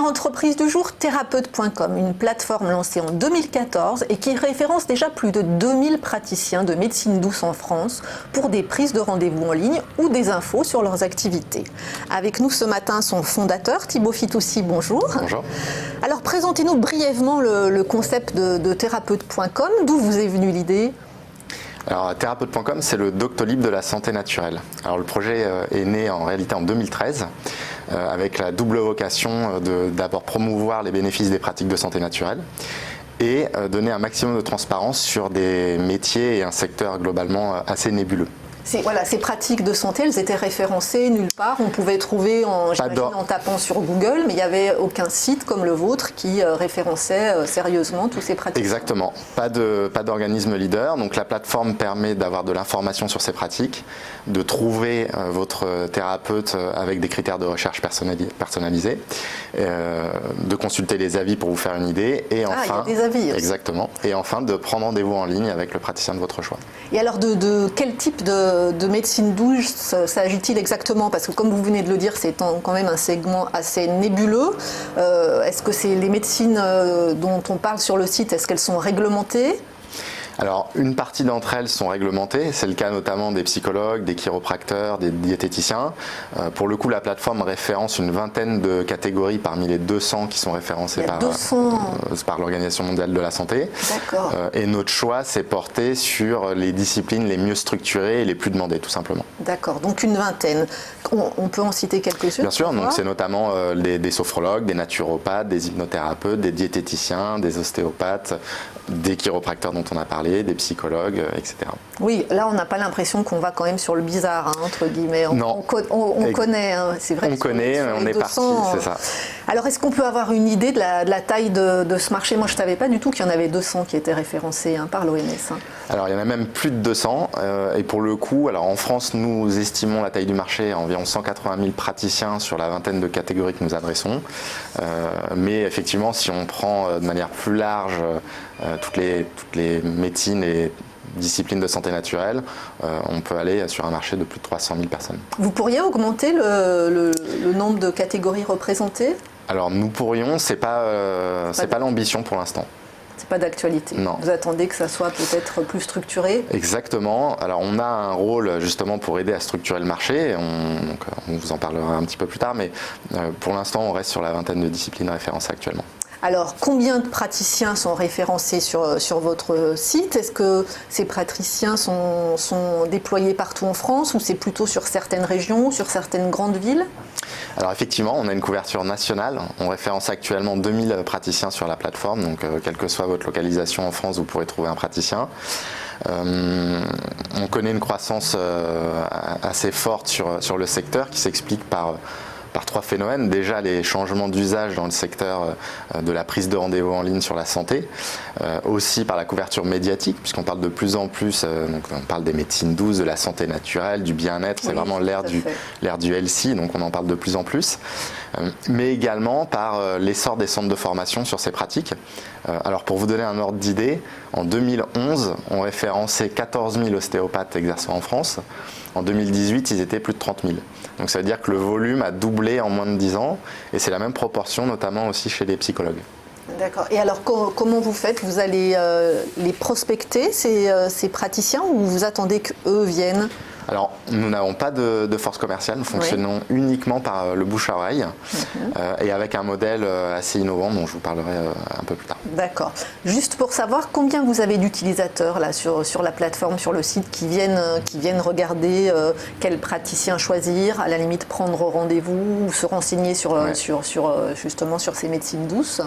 entreprise du jour, Thérapeute.com, une plateforme lancée en 2014 et qui référence déjà plus de 2000 praticiens de médecine douce en France pour des prises de rendez-vous en ligne ou des infos sur leurs activités. Avec nous ce matin son fondateur, Thibaut Fitoussi, bonjour. Bonjour. Alors présentez-nous brièvement le concept de Thérapeute.com, d'où vous est venue l'idée ? Alors, Thérapeute.com, c'est le Doctolib de la santé naturelle. Alors, le projet est né en réalité en 2013 avec la double vocation de d'abord promouvoir les bénéfices des pratiques de santé naturelle et donner un maximum de transparence sur des métiers et un secteur globalement assez nébuleux. Ces pratiques de santé, elles étaient référencées nulle part. On pouvait trouver en tapant sur Google, mais il n'y avait aucun site comme le vôtre qui référençait sérieusement toutes ces pratiques. Exactement. Pas d'organisme leader. Donc la plateforme permet d'avoir de l'information sur ces pratiques, de trouver votre thérapeute avec des critères de recherche personnalisés, de consulter les avis pour vous faire une idée, et enfin, il y a des avis aussi. Exactement. Et enfin de prendre rendez-vous en ligne avec le praticien de votre choix. Et alors de quel type de médecine douce s'agit-il exactement? Parce que comme vous venez de le dire, c'est quand même un segment assez nébuleux. Est-ce que c'est les médecines dont on parle sur le site, est-ce qu'elles sont réglementées? Alors, une partie d'entre elles sont réglementées, c'est le cas notamment des psychologues, des chiropracteurs, des diététiciens. Pour le coup, la plateforme référence une vingtaine de catégories parmi les 200 qui sont référencées par l'Organisation mondiale de la santé. D'accord. Et notre choix s'est porté sur les disciplines les mieux structurées et les plus demandées, tout simplement. D'accord, donc une vingtaine. On peut en citer quelques-unes? Bien sûr, donc c'est notamment des sophrologues, des naturopathes, des hypnothérapeutes, des diététiciens, des ostéopathes, des chiropracteurs dont on a parlé, des psychologues, etc. Oui, là on n'a pas l'impression qu'on va quand même sur le bizarre, entre guillemets. Non. On connaît, c'est vrai. On connaît, on est parti, c'est ça. Alors est-ce qu'on peut avoir une idée de la taille de ce marché? Moi je ne savais pas du tout qu'il y en avait 200 qui étaient référencés par l'OMS. Alors il y en a même plus de 200 et pour le coup, alors en France nous estimons la taille du marché à environ 180 000 praticiens sur la vingtaine de catégories que nous adressons. Mais effectivement si on prend de manière plus large toutes les médecines et disciplines de santé naturelle, on peut aller sur un marché de plus de 300 000 personnes. Vous pourriez augmenter le nombre de catégories représentées? Alors nous pourrions, c'est pas l'ambition pour l'instant. C'est pas d'actualité. Non. Vous attendez que ça soit peut-être plus structuré? Exactement. Alors on a un rôle justement pour aider à structurer le marché. On vous en parlera un petit peu plus tard, mais pour l'instant on reste sur la vingtaine de disciplines référencées actuellement. Alors, combien de praticiens sont référencés sur votre site? Est-ce que ces praticiens sont déployés partout en France ou c'est plutôt sur certaines régions, sur certaines grandes villes? Alors effectivement, on a une couverture nationale. On référence actuellement 2000 praticiens sur la plateforme. Donc, quelle que soit votre localisation en France, vous pourrez trouver un praticien. On connaît une croissance assez forte sur le secteur qui s'explique par trois phénomènes. Déjà les changements d'usage dans le secteur de la prise de rendez-vous en ligne sur la santé, aussi par la couverture médiatique puisqu'on parle de plus en plus, donc on parle des médecines douces, de la santé naturelle, du bien-être, c'est vraiment l'ère du healthy, donc on en parle de plus en plus, mais également par l'essor des centres de formation sur ces pratiques. Alors pour vous donner un ordre d'idée, en 2011 on référençait 14 000 ostéopathes exerçant en France. En 2018, ils étaient plus de 30 000. Donc ça veut dire que le volume a doublé en moins de 10 ans et c'est la même proportion notamment aussi chez les psychologues. D'accord. Et alors comment vous faites? Vous allez les prospecter, ces praticiens, ou vous attendez qu'eux viennent? Alors, nous n'avons pas de force commerciale, nous fonctionnons uniquement par le bouche à oreille et avec un modèle assez innovant dont je vous parlerai un peu plus tard. D'accord. Juste pour savoir, combien vous avez d'utilisateurs là sur la plateforme, sur le site, qui viennent regarder quel praticien choisir, à la limite prendre rendez-vous ou se renseigner justement sur ces médecines douces?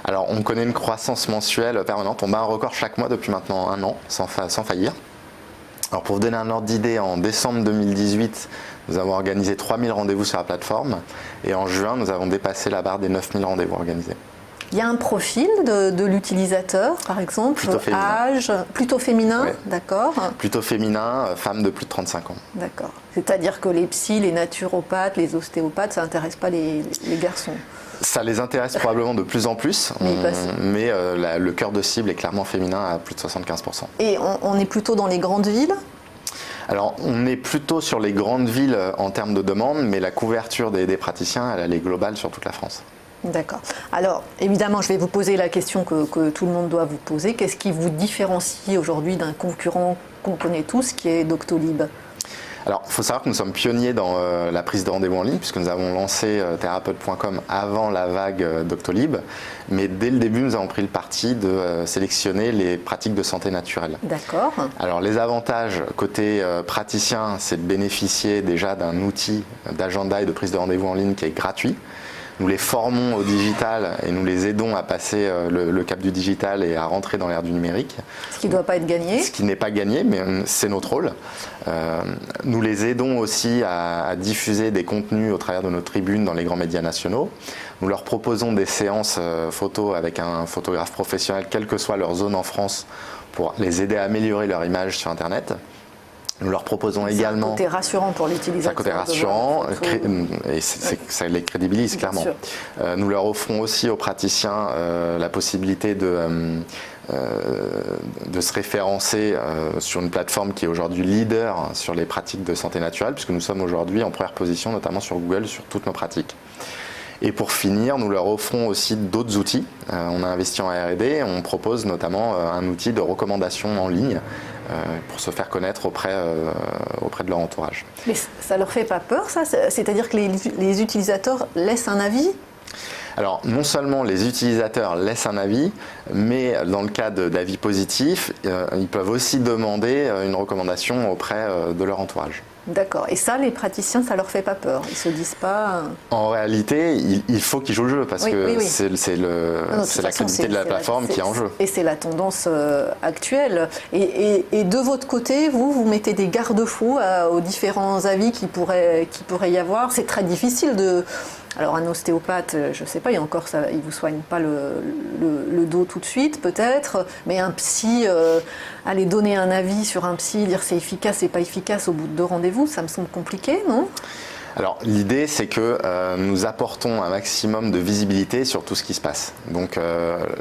Alors, on connaît une croissance mensuelle permanente. On bat un record chaque mois depuis maintenant un an, sans faillir. Alors pour vous donner un ordre d'idée, en décembre 2018, nous avons organisé 3000 rendez-vous sur la plateforme et en juin, nous avons dépassé la barre des 9000 rendez-vous organisés. Il y a un profil de l'utilisateur, par exemple, plutôt féminin. Âge, plutôt féminin, ouais. D'accord. Plutôt féminin, femme de plus de 35 ans. D'accord. C'est-à-dire que les psys, les naturopathes, les ostéopathes, ça n'intéresse pas les garçons? Ça les intéresse probablement de plus en plus, mais le cœur de cible est clairement féminin à plus de 75%. Et on est plutôt dans les grandes villes? Alors, on est plutôt sur les grandes villes en termes de demande, mais la couverture des praticiens, elle est globale sur toute la France. D'accord. Alors, évidemment, je vais vous poser la question que tout le monde doit vous poser. Qu'est-ce qui vous différencie aujourd'hui d'un concurrent qu'on connaît tous, qui est Doctolib ? Alors, il faut savoir que nous sommes pionniers dans la prise de rendez-vous en ligne, puisque nous avons lancé Therapeute.com avant la vague Doctolib. Mais dès le début, nous avons pris le parti de sélectionner les pratiques de santé naturelle. D'accord. Alors, les avantages côté praticien, c'est de bénéficier déjà d'un outil d'agenda et de prise de rendez-vous en ligne qui est gratuit. Nous les formons au digital et nous les aidons à passer le cap du digital et à rentrer dans l'ère du numérique. Ce qui ne doit pas être gagné. Ce qui n'est pas gagné, mais c'est notre rôle. Nous les aidons aussi à diffuser des contenus au travers de nos tribunes dans les grands médias nationaux. Nous leur proposons des séances photos avec un photographe professionnel, quelle que soit leur zone en France, pour les aider à améliorer leur image sur Internet. Nous leur proposons également... C'est un côté rassurant pour l'utilisateur. C'est un côté rassurant et ça les crédibilise clairement. Nous leur offrons aussi aux praticiens la possibilité de se référencer sur une plateforme qui est aujourd'hui leader sur les pratiques de santé naturelle, puisque nous sommes aujourd'hui en première position, notamment sur Google, sur toutes nos pratiques. Et pour finir, nous leur offrons aussi d'autres outils. On a investi en R&D, on propose notamment un outil de recommandation en ligne pour se faire connaître auprès de leur entourage. Mais ça leur fait pas peur, ça ? C'est-à-dire que les utilisateurs laissent un avis ? Alors, non seulement les utilisateurs laissent un avis, mais dans le cas d'avis positifs, ils peuvent aussi demander une recommandation auprès de leur entourage. D'accord. Et ça, les praticiens, ça leur fait pas peur. Ils se disent pas. En réalité, il faut qu'ils jouent le jeu parce que c'est la crédibilité de la plateforme qui est en jeu. Et c'est la tendance actuelle. Et de votre côté, vous mettez des garde-fous aux différents avis qui pourrait y avoir. C'est très difficile de. Alors un ostéopathe, je ne sais pas, il ne vous soigne pas le dos tout de suite peut-être, mais un psy, aller donner un avis sur un psy, dire c'est efficace, c'est pas efficace au bout de 2 rendez-vous, ça me semble compliqué, non ? Alors l'idée c'est que nous apportons un maximum de visibilité sur tout ce qui se passe. Donc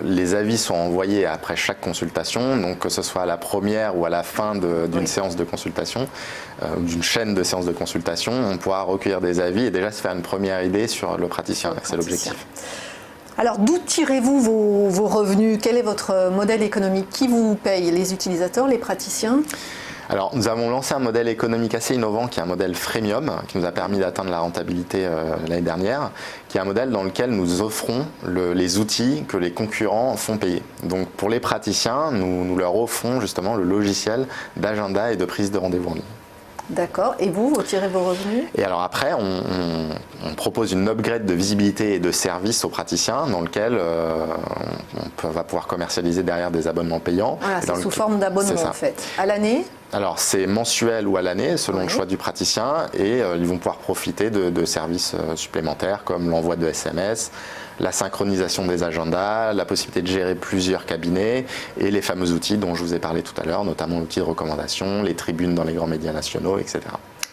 les avis sont envoyés après chaque consultation, donc que ce soit à la première ou à la fin d'une séance de consultation, d'une chaîne de séances de consultation, on pourra recueillir des avis et déjà se faire une première idée sur le praticien, c'est l'objectif. Alors d'où tirez-vous vos revenus ? Quel est votre modèle économique ? Qui vous paye ? Les utilisateurs, les praticiens ? Alors, nous avons lancé un modèle économique assez innovant qui est un modèle freemium qui nous a permis d'atteindre la rentabilité l'année dernière, qui est un modèle dans lequel nous offrons les outils que les concurrents font payer. Donc, pour les praticiens, nous leur offrons justement le logiciel d'agenda et de prise de rendez-vous en ligne. D'accord. Et vous tirez vos revenus ? Et alors après, on propose une upgrade de visibilité et de service aux praticiens dans lequel on va pouvoir commercialiser derrière des abonnements payants. Voilà, c'est sous forme d'abonnement en fait. À l'année ? Alors c'est mensuel ou à l'année selon le choix du praticien et ils vont pouvoir profiter de services supplémentaires comme l'envoi de SMS, la synchronisation des agendas, la possibilité de gérer plusieurs cabinets et les fameux outils dont je vous ai parlé tout à l'heure, notamment l'outil de recommandation, les tribunes dans les grands médias nationaux, etc.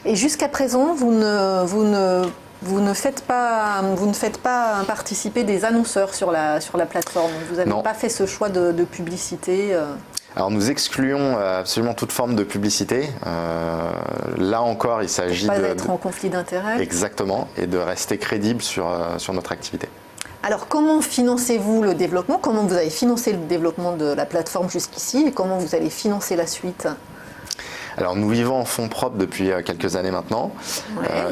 Et jusqu'à présent, vous ne faites pas participer des annonceurs sur la plateforme. Vous n'avez pas fait ce choix de publicité Alors nous excluons absolument toute forme de publicité. Là encore, il s'agit d'être en conflit d'intérêts. Exactement, et de rester crédible sur notre activité. Alors comment financez-vous le développement ? Comment vous avez financé le développement de la plateforme jusqu'ici et comment vous allez financer la suite ? Alors nous vivons en fonds propres depuis quelques années maintenant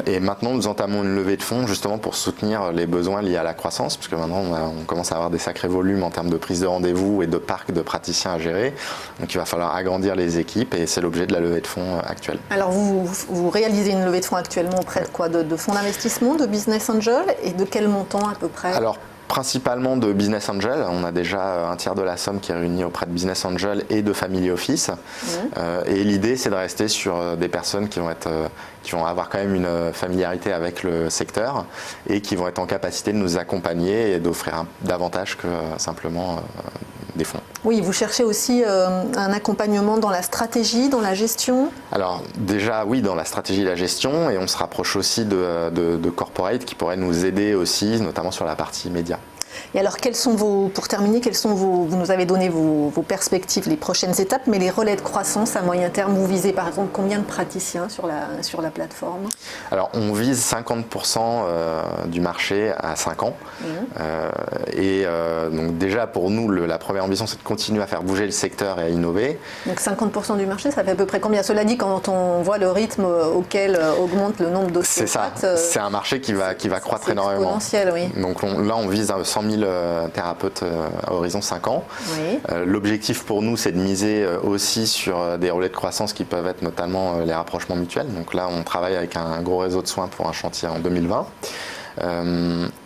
et maintenant nous entamons une levée de fonds justement pour soutenir les besoins liés à la croissance puisque maintenant on commence à avoir des sacrés volumes en termes de prise de rendez-vous et de parc de praticiens à gérer. Donc il va falloir agrandir les équipes et c'est l'objet de la levée de fonds actuelle. Alors vous réalisez une levée de fonds actuellement auprès de quoi ? De fonds d'investissement, de business angel et de quel montant à peu près ? Alors, principalement de Business Angel. On a déjà un tiers de la somme qui est réunie auprès de Business Angel et de Family Office. Et l'idée, c'est de rester sur des personnes qui vont avoir quand même une familiarité avec le secteur et qui vont être en capacité de nous accompagner et d'offrir davantage que simplement des fonds. Oui, vous cherchez aussi un accompagnement dans la stratégie, dans la gestion ? Alors déjà, oui, dans la stratégie et la gestion, et on se rapproche aussi de corporate qui pourraient nous aider aussi, notamment sur la partie média. Et alors, pour terminer, vous nous avez donné vos perspectives, les prochaines étapes, mais les relais de croissance à moyen terme, vous visez par exemple combien de praticiens sur la plateforme? Alors, on vise 50% du marché à 5 ans. Donc déjà, pour nous, la première ambition, c'est de continuer à faire bouger le secteur et à innover. Donc 50% du marché, ça fait à peu près combien? Cela dit, quand on voit le rythme auquel augmente le nombre d'ostéopathes... C'est ça, c'est un marché qui va croître énormément. Exponentiel, oui. Donc là, on vise 100 000 thérapeutes à horizon 5 ans. Oui. L'objectif pour nous, c'est de miser aussi sur des relais de croissance qui peuvent être notamment les rapprochements mutuels. Donc là, on travaille avec un gros réseau de soins pour un chantier en 2020.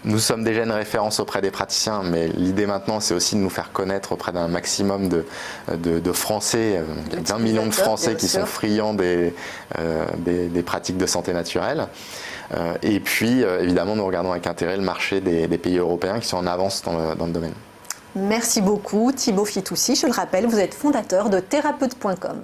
Nous sommes déjà une référence auprès des praticiens, mais l'idée maintenant, c'est aussi de nous faire connaître auprès d'un maximum de Français, d'1 million de Français qui sont friands des pratiques de santé naturelle. Et puis, évidemment, nous regardons avec intérêt le marché des pays européens qui sont en avance dans le domaine. Merci beaucoup Thibaut Fitoussi. Je le rappelle, vous êtes fondateur de Therapeute.com.